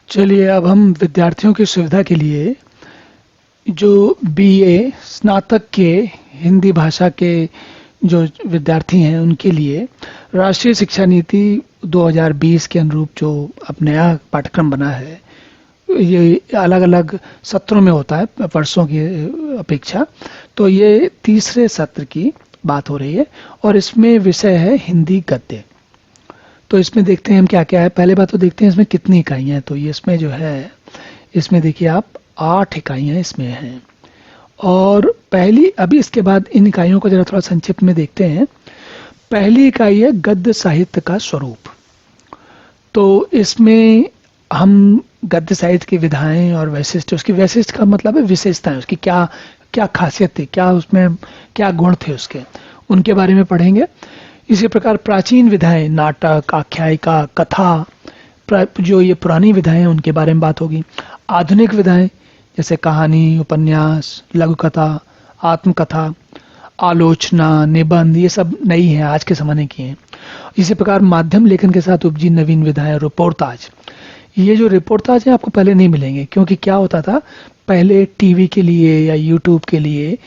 चलिए अब हम विद्यार्थियों की सुविधा के लिए जो बीए स्नातक के हिंदी भाषा के जो विद्यार्थी हैं उनके लिए राष्ट्रीय शिक्षा नीति 2020 के अनुरूप जो अब नया पाठ्यक्रम बना है, ये अलग अलग सत्रों में होता है वर्षों की अपेक्षा। तो ये तीसरे सत्र की बात हो रही है और इसमें विषय है हिंदी गद्य। तो इसमें देखते हैं हम क्या क्या है। पहले बात तो देखते हैं इसमें कितनी इकाइयाँ हैं। तो ये इसमें जो है, इसमें देखिए आप 8 इकाइयाँ इसमें हैं। और पहली, अभी इसके बाद इन इकाइयों को जरा थोड़ा संक्षिप्त में देखते हैं। पहली इकाई है गद्य साहित्य का स्वरूप। तो इसमें हम गद्य साहित्य की विधाएं और वैशिष्ट, उसकी वैशिष्ट का मतलब है विशेषताएं, उसकी क्या क्या खासियत थी, क्या उसमें क्या गुण थे उसके, उनके बारे में पढ़ेंगे। इसी प्रकार प्राचीन विधाएं, नाटक, आख्यायिका, कथा, जो ये पुरानी विधाएं हैं उनके बारे में बात होगी। आधुनिक विधाएं जैसे कहानी, उपन्यास, लघु कथा, आत्मकथा, आलोचना, निबंध, ये सब नई हैं, आज के ज़माने की हैं। इसी प्रकार माध्यम लेखन के साथ उपजी नवीन विधाएं, रिपोर्टाज। ये जो रिपोर्टाज हैं आपको पहले नहीं मिलेंगे, क्योंकि क्या होता था पहले टीवी के लिए या यूट्यूब के लिए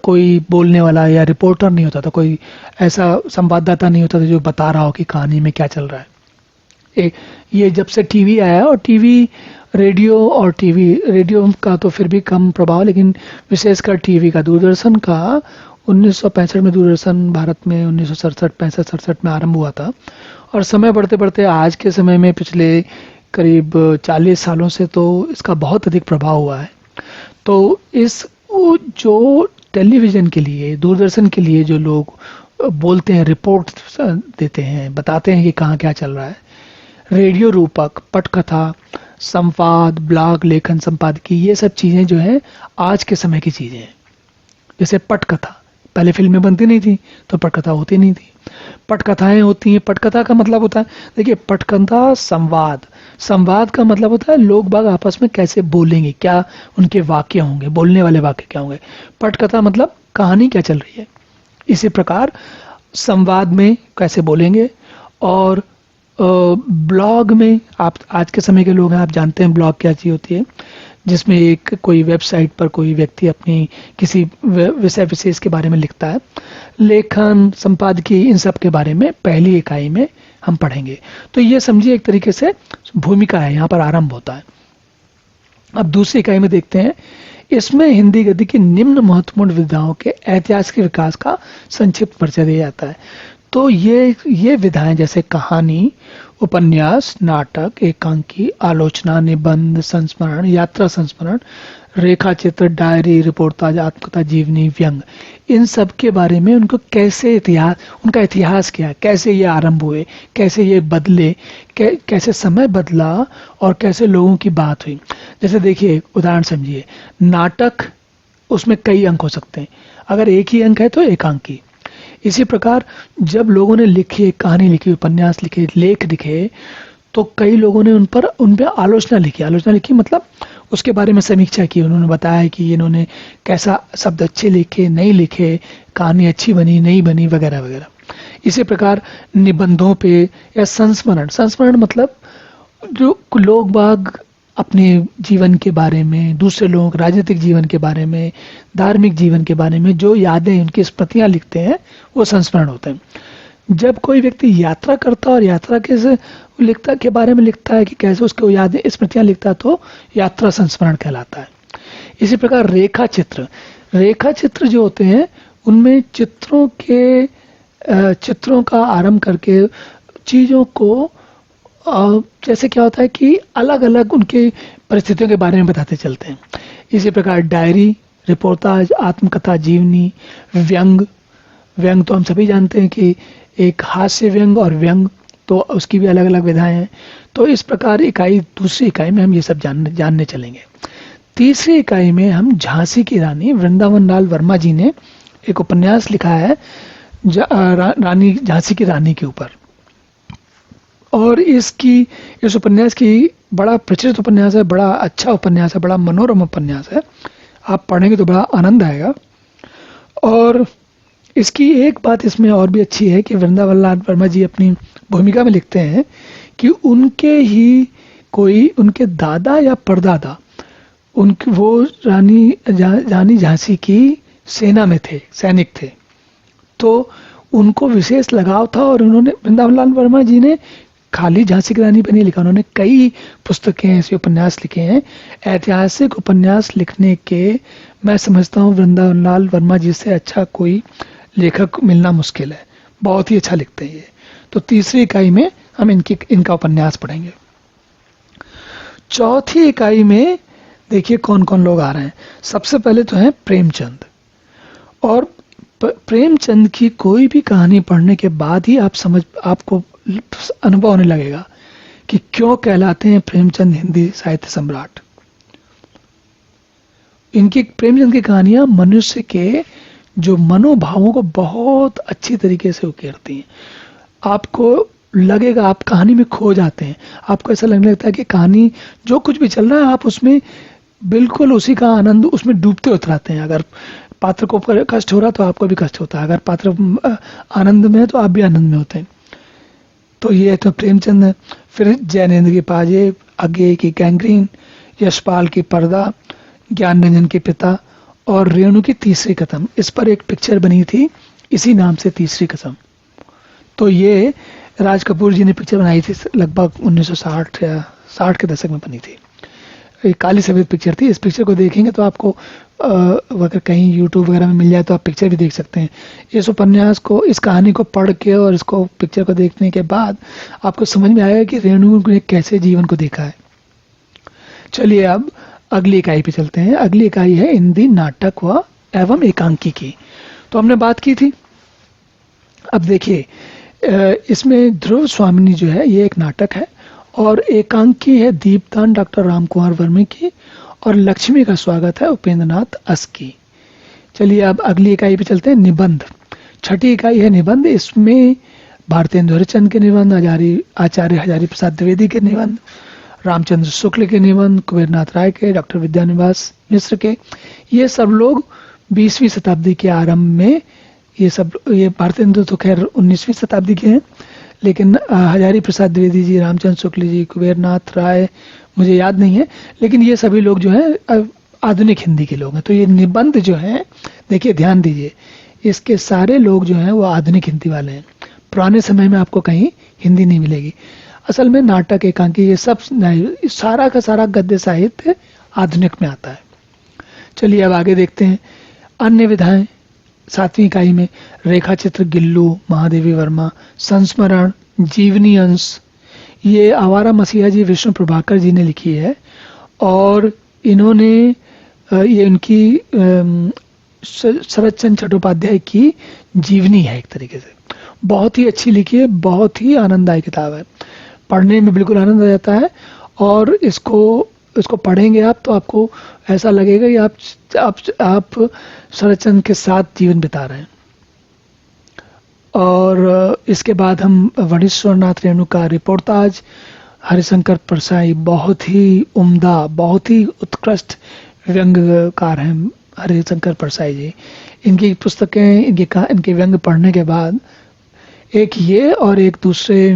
कोई बोलने वाला या रिपोर्टर नहीं होता था, कोई ऐसा संवाददाता नहीं होता था जो बता रहा हो कि कहानी में क्या चल रहा है। ये जब से टीवी आया, और टीवी, रेडियो का तो फिर भी कम प्रभाव, लेकिन विशेषकर टीवी का, दूरदर्शन का 1965 में दूरदर्शन भारत में 1967 में आरंभ हुआ था। और समय बढ़ते बढ़ते आज के समय में पिछले करीब 40 सालों से तो इसका बहुत अधिक प्रभाव हुआ है। तो इस जो टेलीविज़न के लिए, दूरदर्शन के लिए जो लोग बोलते हैं, रिपोर्ट देते हैं, बताते हैं कि कहाँ क्या चल रहा है, रेडियो रूपक, पटकथा, संवाद, ब्लॉग लेखन, संपादकीय, ये सब चीज़ें जो हैं आज के समय की चीज़ें हैं। जैसे पटकथा, पहले फिल्में बनती नहीं थी तो पटकथा होती नहीं थी, पटकथाएं होती हैं। पटकथा का मतलब होता है, देखिए पटकथा संवाद, संवाद का मतलब होता है लोग बाग आपस में कैसे बोलेंगे, क्या उनके वाक्य होंगे, बोलने वाले वाक्य क्या होंगे। पटकथा मतलब कहानी क्या चल रही है। इसी प्रकार संवाद में कैसे बोलेंगे। और ब्लॉग में, आप आज के समय के लोग हैं, आप जानते हैं ब्लॉग क्या चीज़ होती है, जिसमें एक कोई वेबसाइट पर कोई व्यक्ति अपनी किसी विषय विशेष के बारे में लिखता है। लेखन, संपादकीय, इन सब के बारे में पहली इकाई में हम पढ़ेंगे। तो ये समझिए एक तरीके से भूमिका है, यहाँ पर आरंभ होता है। अब दूसरी इकाई में देखते हैं, इसमें हिंदी गद्य की निम्न महत्वपूर्ण विधाओं के ऐतिहासिक विकास का संक्षिप्त परिचय दिया जाता है। तो ये विधाएं जैसे कहानी, उपन्यास, नाटक, एकांकी, आलोचना, निबंध, संस्मरण, यात्रा संस्मरण, रेखा चित्र, डायरी, रिपोर्टाज, आत्मकथा, जीवनी, व्यंग, इन सब के बारे में उनको कैसे इतिहास, उनका इतिहास क्या है, कैसे ये आरंभ हुए, कैसे ये बदले, कैसे समय बदला और कैसे लोगों की बात हुई। जैसे देखिए उदाहरण समझिए, नाटक, उसमें कई अंक हो सकते हैं, अगर एक ही अंक है तो एकांकी। इसी प्रकार जब लोगों ने लिखी, कहानी लिखी, उपन्यास लिखे, लेख लिखे, तो कई लोगों ने उन पे आलोचना लिखी। आलोचना लिखी मतलब उसके बारे में समीक्षा की, उन्होंने बताया कि इन्होंने कैसा शब्द अच्छे लिखे, नहीं लिखे, कहानी अच्छी बनी, नहीं बनी, वगैरह वगैरह। इसी प्रकार निबंधों पे या संस्मरण, संस्मरण मतलब जो लोग बाग अपने जीवन के बारे में, दूसरे लोगों के राजनीतिक जीवन के बारे में, धार्मिक जीवन के बारे में जो यादें, उनकी स्मृतियाँ लिखते हैं, वो संस्मरण होते हैं। जब कोई व्यक्ति यात्रा करता और यात्रा के लिखता के बारे में लिखता है कि कैसे उसको यादें, स्मृतियाँ लिखता है, तो यात्रा संस्मरण कहलाता है। इसी प्रकार रेखा चित्र, रेखा चित्र जो होते हैं उनमें चित्रों का आरंभ करके चीज़ों को, जैसे क्या होता है कि अलग अलग उनके परिस्थितियों के बारे में बताते चलते हैं। इसी प्रकार डायरी, रिपोर्टाज, आत्मकथा, जीवनी, व्यंग, व्यंग तो हम सभी जानते हैं कि एक हास्य व्यंग और व्यंग, तो उसकी भी अलग अलग विधाएं हैं। तो इस प्रकार दूसरी इकाई में हम ये सब जानने चलेंगे। तीसरी इकाई में हम झांसी की रानी वृंदावन लाल वर्मा जी ने एक उपन्यास लिखा है रानी, झांसी की रानी के ऊपर। और इस उपन्यास की बड़ा प्रचलित उपन्यास है, बड़ा अच्छा उपन्यास है, बड़ा मनोरम उपन्यास है, आप पढ़ेंगे तो बड़ा आनंद आएगा। और इसकी एक बात इसमें और भी अच्छी है कि वृंदावन लाल वर्मा जी अपनी भूमिका में लिखते हैं कि उनके ही कोई उनके दादा या परदादा उनकी वो रानी झांसी की सेना में थे, सैनिक थे। तो उनको विशेष लगाव था और उन्होंने, वृंदावन लाल वर्मा जी ने खाली झांसी की रानी पर नहीं लिखा, उन्होंने कई पुस्तकें ऐसे उपन्यास लिखे हैं। ऐतिहासिक उपन्यास लिखने के मैं समझता हूँ वृंदावन लाल वर्मा जी से अच्छा कोई लेखक मिलना मुश्किल है, बहुत ही अच्छा लिखते हैं ये। तो तीसरी इकाई में हम इनका उपन्यास पढ़ेंगे। चौथी इकाई में देखिए कौन कौन लोग आ रहे हैं। सबसे पहले तो है प्रेमचंद। और प्रेमचंद की कोई भी कहानी पढ़ने के बाद ही आपको अनुभव होने लगेगा कि क्यों कहलाते हैं प्रेमचंद हिंदी साहित्य सम्राट। इनकी प्रेमचंद की कहानियां मनुष्य के जो मनोभावों को बहुत अच्छी तरीके से उकेरती हैं। आपको लगेगा आप कहानी में खो जाते हैं, आपको ऐसा लगने लगता है कि कहानी जो कुछ भी चल रहा है आप उसमें बिल्कुल उसी का आनंद उसमें डूबते उतराते हैं। अगर पात्र को कष्ट हो रहा तो आपको भी कष्ट होता है, अगर पात्र आनंद में है तो आप भी आनंद में होते हैं। तो ये तो प्रेमचंद है। फिर जैनेन्द्र की पाजे, अज्ञेय की गैंग्रीन, यशपाल की पर्दा, ज्ञान रंजन के पिता और रेणु की तीसरी कसम। इस पर एक पिक्चर बनी थी इसी नाम से, तीसरी कसम। तो ये राज कपूर जी ने पिक्चर बनाई थी, लगभग 1960 या 60 के दशक में बनी थी। एक काली सफेद पिक्चर थी। इस पिक्चर को देखेंगे तो आपको अगर कहीं यूट्यूब वगैरह में मिल जाए तो आप पिक्चर भी देख सकते हैं। इस उपन्यास को, इस कहानी को पढ़ के और इसको पिक्चर को देखने के बाद आपको समझ में आएगा कि रेणु ने कैसे जीवन को देखा है। चलिए अब अगली इकाई पे चलते हैं। अगली इकाई है हिंदी नाटक व एवं एकांकी की। तो हमने बात की थी। अब देखिए इसमें ध्रुव स्वामिनी जो है ये एक नाटक है और एकांकी है दीपदान डॉक्टर राम कुमार वर्मा की और लक्ष्मी का स्वागत है उपेंद्र नाथ अस की। चलिए अब अगली इकाई पे चलते हैं, निबंध। छठी इकाई है निबंध। इसमें भारतेंदु हरिश्चंद्र के निबंध, आचार्य हजारी प्रसाद द्विवेदी के निबंध, रामचंद्र शुक्ल के निबंध, कुबेरनाथ राय के, डॉक्टर विद्यानिवास मिश्र के, ये सब लोग 20वीं शताब्दी के आरंभ में, ये भारतेंदु तो खैर 19वीं शताब्दी के हैं, लेकिन हजारी प्रसाद द्विवेदी जी, रामचंद्र शुक्ल जी, कुबेरनाथ राय मुझे याद नहीं है, लेकिन ये सभी लोग जो है आधुनिक हिंदी के लोग हैं। तो ये निबंध जो है, देखिए ध्यान दीजिए, इसके सारे लोग जो हैं वो आधुनिक हिंदी वाले हैं। पुराने समय में आपको कहीं हिंदी नहीं मिलेगी। असल में नाटक, एकांकी, ये सब सारा का सारा गद्य साहित्य आधुनिक में आता है। चलिए अब आगे देखते हैं अन्य विधाएं। 7वीं इकाई में रेखा चित्र गिल्लू महादेवी वर्मा, संस्मरण, जीवनी अंश, ये आवारा मसीहा जी विष्णु प्रभाकर जी ने लिखी है और इन्होंने ये उनकी शरद चंद्र चट्टोपाध्याय की जीवनी है। एक तरीके से बहुत ही अच्छी लिखी है, बहुत ही आनंददायक किताब है, पढ़ने में बिल्कुल आनंद आ जाता है। और इसको पढ़ेंगे आप तो आपको ऐसा लगेगा कि आप शरद चंद्र के साथ जीवन बिता रहे हैं। और इसके बाद हम वणेश्वरनाथ रेणु का रिपोर्टाज, हरिशंकर परसाई, बहुत ही उम्दा, बहुत ही उत्कृष्ट व्यंग्यकार हैं हरिशंकर परसाई जी। इनकी पुस्तकें, इनके व्यंग्य पढ़ने के बाद एक ये और एक दूसरे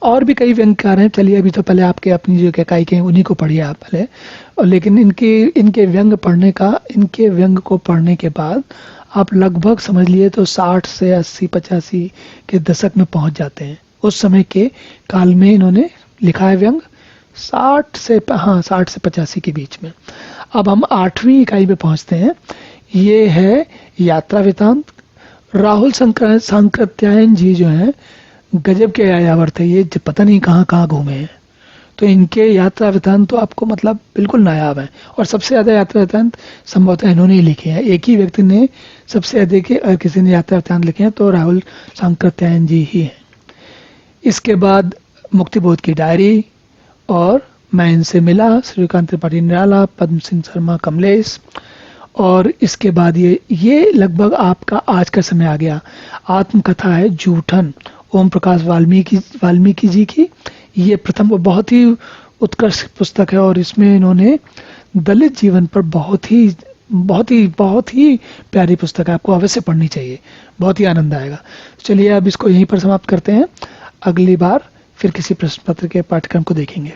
और भी कई व्यंग्यकार हैं। चलिए अभी तो पहले आपके अपनी जो इकाई के हैं उन्हीं को पढ़िए आप पहले। और लेकिन इनके व्यंग्य को पढ़ने के बाद आप लगभग समझ लिए तो 60 से 80-85 के दशक में पहुंच जाते हैं। उस समय के काल में इन्होंने लिखा है व्यंग 60 से 85 के बीच में। अब हम 8वीं इकाई पे पहुंचते हैं। ये है यात्रा वृतांत। राहुल सांकृत्यायन जी जो हैं गजब के यायावर थे, ये पता नहीं कहाँ कहाँ घूमे हैं। तो इनके यात्रा वृतांत तो आपको मतलब बिल्कुल नायाब है। और सबसे ज़्यादा यात्रा वृतांत संभवतः इन्होंने ही लिखे हैं। एक ही व्यक्ति ने सबसे अधिक किसी ने यात्रा वृतांत लिखे हैं तो राहुल सांकृत्यायन जी ही हैं। इसके बाद मुक्तिबोध की डायरी और मैं इनसे मिला, श्रीकांत त्रिपाठी निराला, पद्म सिंह शर्मा कमलेश। और इसके बाद ये लगभग आपका आज का समय आ गया। आत्मकथा है जूठन, ओम प्रकाश वाल्मीकि जी की। ये प्रथम बहुत ही उत्कृष्ट पुस्तक है और इसमें इन्होंने दलित जीवन पर बहुत ही प्यारी पुस्तक है, आपको अवश्य पढ़नी चाहिए, बहुत ही आनंद आएगा। चलिए अब इसको यहीं पर समाप्त करते हैं। अगली बार फिर किसी प्रश्न पत्र के पाठ्यक्रम को देखेंगे।